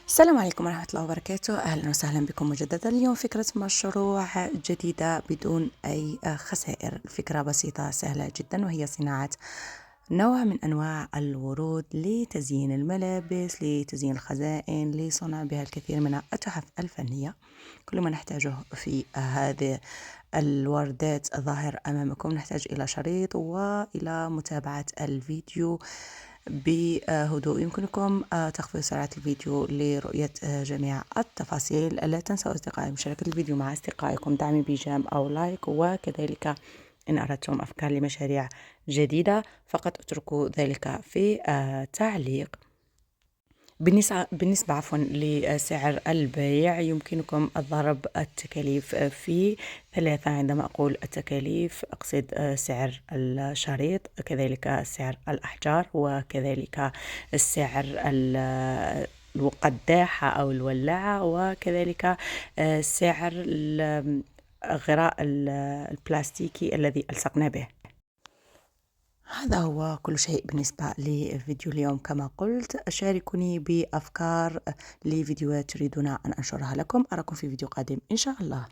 السلام عليكم ورحمة الله وبركاته. أهلا وسهلا بكم مجددا. اليوم فكرة مشروع جديدة بدون أي خسائر. الفكرة بسيطة سهلة جدا، وهي صناعة نوع من أنواع الورود لتزيين الملابس، لتزيين الخزائن، لصنع بها الكثير من التحف الفنية. كل ما نحتاجه في هذه الوردات الظاهر أمامكم، نحتاج إلى شريط وإلى متابعة الفيديو بهدوء. يمكنكم تخفيض سرعة الفيديو لرؤية جميع التفاصيل. لا تنسوا أصدقائي مشاركة الفيديو مع أصدقائكم، دعمي بجيم أو لايك، وكذلك إن أردتم أفكار لمشاريع جديدة فقط اتركوا ذلك في تعليق. بالنسبة لسعر البيع، يمكنكم ضرب التكاليف في 3. عندما أقول التكاليف أقصد سعر الشريط، كذلك سعر الأحجار، وكذلك سعر القداحة أو الولاعة، وكذلك سعر غراء البلاستيكي الذي ألصقنا به. هذا هو كل شيء بالنسبة لفيديو اليوم. كما قلت، شاركوني بأفكار لفيديوهات تريدون أن أنشرها لكم. أراكم في فيديو قادم إن شاء الله.